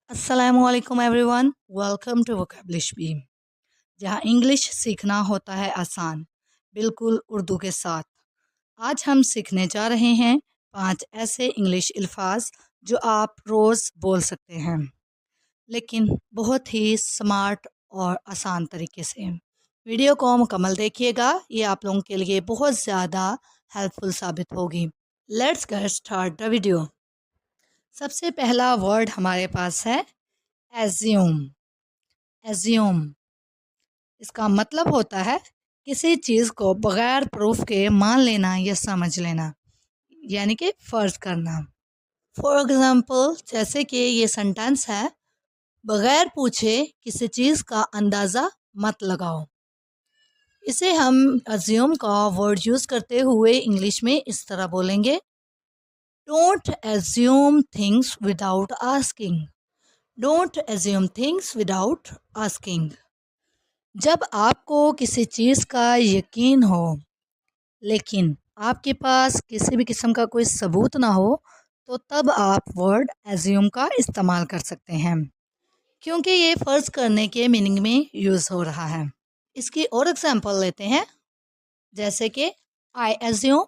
अस्सलामुअलैकुम everyone, welcome to vocabulary beam, जहां English सीखना होता है आसान, बिल्कुल उर्दू के साथ। आज हम सीखने जा रहे हैं 5 ऐसे इंग्लिश अल्फाज जो आप रोज़ बोल सकते हैं, लेकिन बहुत ही स्मार्ट और आसान तरीके से। वीडियो को मुकम्मल देखिएगा, ये आप लोगों के लिए बहुत ज़्यादा हेल्पफुल साबित होगी। Let's get start the video. सबसे पहला वर्ड हमारे पास है एज्यूम। एज्यूम इसका मतलब होता है किसी चीज़ को बगैर प्रूफ के मान लेना या समझ लेना, यानी कि फ़र्ज करना। फॉर एग्ज़ाम्पल, जैसे कि ये सेंटेंस है, बगैर पूछे किसी चीज़ का अंदाज़ा मत लगाओ। इसे हम अज्यूम का वर्ड यूज़ करते हुए इंग्लिश में इस तरह बोलेंगे, don't assume things without asking. Don't assume things without asking. जब आपको किसी चीज़ का यकीन हो लेकिन आपके पास किसी भी किस्म का कोई सबूत ना हो, तो तब आप वर्ड एज्यूम का इस्तेमाल कर सकते हैं, क्योंकि ये फ़र्ज़ करने के मीनिंग में यूज़ हो रहा है। इसकी और एग्जांपल लेते हैं, जैसे कि आई एज्यूम,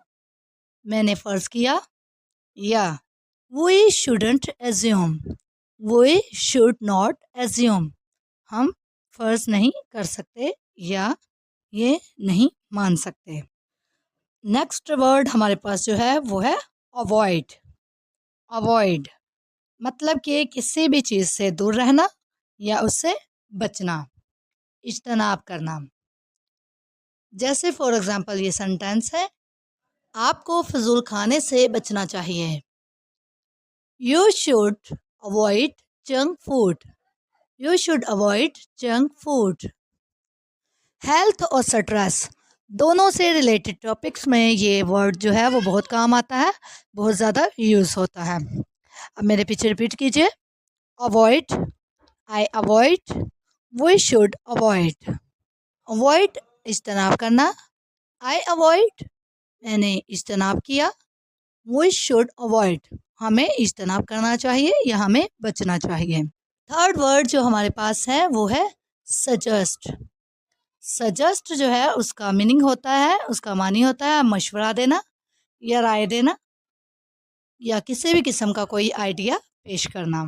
मैंने फ़र्ज़ किया, या we shouldn't assume, we should not assume, हम फ़र्ज़ नहीं कर सकते या ये नहीं मान सकते। नेक्स्ट वर्ड हमारे पास जो है वो है अवॉइड। अवॉइड मतलब कि किसी भी चीज़ से दूर रहना या उससे बचना, इज्तनाब करना। जैसे फॉर एग्जांपल ये सेंटेंस है, आपको फजूल खाने से बचना चाहिए। You should avoid junk food. You should avoid junk food. Health और स्ट्रेस दोनों से रिलेटेड टॉपिक्स में ये वर्ड जो है वो बहुत काम आता है, बहुत ज़्यादा यूज़ होता है। अब मेरे पीछे रिपीट कीजिए, avoid, I avoid, we should avoid. Avoid इज्तनाब करना, आई अवॉइड मैंने इज्तनाब किया, वी शुड अवॉइड हमें इज्तनाब करना चाहिए या हमें बचना चाहिए। थर्ड वर्ड जो हमारे पास है वो है सजेस्ट। सजेस्ट जो है उसका मीनिंग होता है, उसका मानी होता है मशवरा देना या राय देना या किसी भी किस्म का कोई आइडिया पेश करना।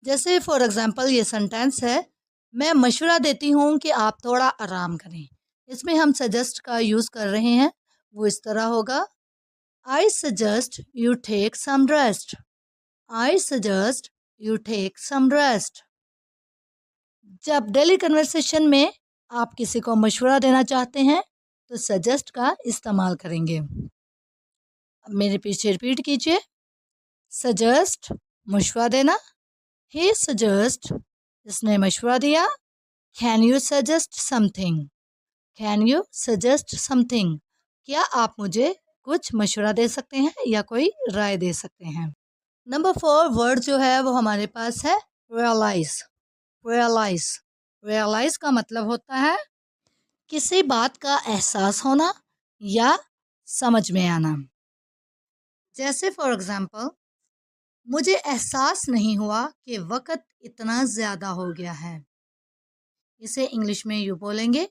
जैसे फॉर एग्जांपल ये सेंटेंस है, मैं मशवरा देती हूँ कि आप थोड़ा आराम करें। इसमें हम सजेस्ट का यूज़ कर रहे हैं, वो इस तरह होगा, I suggest you take some rest. I suggest you take some rest. जब डेली कन्वर्सेशन में आप किसी को मशवरा देना चाहते हैं तो सजेस्ट का इस्तेमाल करेंगे। अब मेरे पीछे रिपीट कीजिए, सजेस्ट मशवरा देना, ही सजेस्ट इसने मशवरा दिया, can you suggest something, can you suggest something क्या आप मुझे कुछ मशवरा दे सकते हैं या कोई राय दे सकते हैं। नंबर 4 वर्ड जो है वो हमारे पास है रियलाइज। रियलाइज रियलाइज का मतलब होता है किसी बात का एहसास होना या समझ में आना। जैसे फॉर एग्जांपल, मुझे एहसास नहीं हुआ कि वक़्त इतना ज़्यादा हो गया है। इसे इंग्लिश में यूँ बोलेंगे,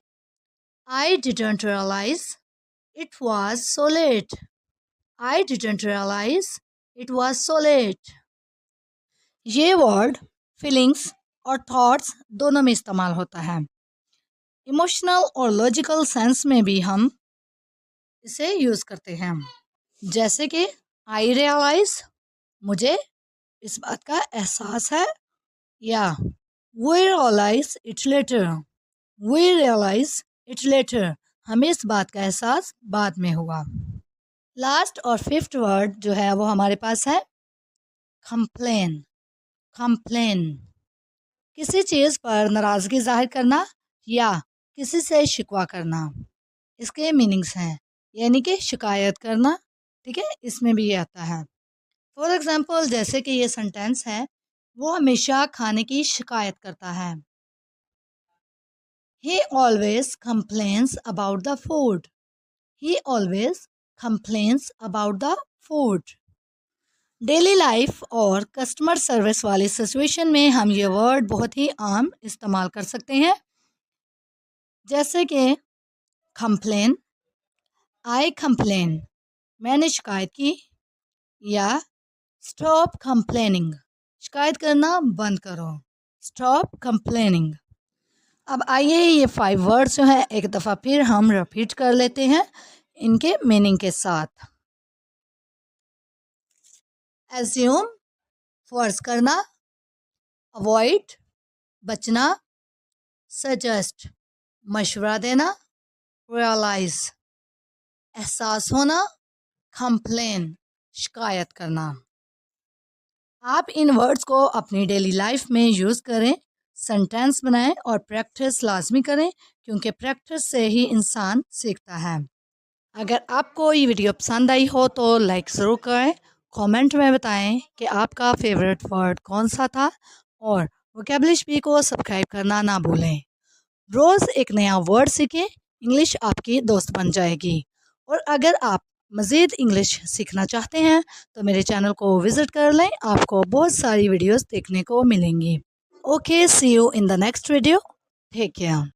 I didn't realise it was so late. I didn't realise it was so late. ये वर्ड फीलिंग्स और थॉट्स दोनों में इस्तेमाल होता है। इमोशनल और लॉजिकल सेंस में भी हम इसे यूज़ करते हैं। जैसे कि आई रियलाइज, मुझे इस बात का एहसास है, या we realise it later. We realise it later हमें इस बात का एहसास बाद में हुआ। लास्ट और फिफ्थ वर्ड जो है वो हमारे पास है कंप्लेन। कंप्लेन किसी चीज़ पर नाराज़गी जाहिर करना या किसी से शिकवा करना, इसके मीनिंग्स हैं, यानी कि शिकायत करना। ठीक है, इसमें भी ये आता है। फॉर एग्जांपल, जैसे कि ये सेंटेंस है, वो हमेशा खाने की शिकायत करता है। He always complains about the food. He always complains about the food. Daily life और कस्टमर सर्विस वाली सिचुएशन में हम ये वर्ड बहुत ही आम इस्तेमाल कर सकते हैं, जैसे कि कंप्लेन, आई कंप्लेन, मैंने शिकायत की, या स्टॉप कंप्लेनिंग, शिकायत करना बंद करो, स्टॉप कंप्लेनिंग। अब आइए ये 5 वर्ड्स जो हैं एक दफ़ा फिर हम रिपीट कर लेते हैं इनके मीनिंग के साथ। एज्यूम, फर्ज करना, अवॉइड, बचना, सजेस्ट, मशवरा देना, रियलाइज, एहसास होना, कंप्लेन, शिकायत करना। आप इन वर्ड्स को अपनी डेली लाइफ में यूज़ करें, सेंटेंस बनाएं और प्रैक्टिस लाजमी करें, क्योंकि प्रैक्टिस से ही इंसान सीखता है। अगर आपको ये वीडियो पसंद आई हो तो लाइक ज़रूर करें, कमेंट में बताएं कि आपका फेवरेट वर्ड कौन सा था, और वोकैबुलरी भी को सब्सक्राइब करना ना भूलें। रोज़ एक नया वर्ड सीखें, इंग्लिश आपकी दोस्त बन जाएगी। और अगर आप मज़ीद इंग्लिश सीखना चाहते हैं तो मेरे चैनल को विज़िट कर लें, आपको बहुत सारी वीडियोस देखने को मिलेंगी। Okay, see you in the next video, take care.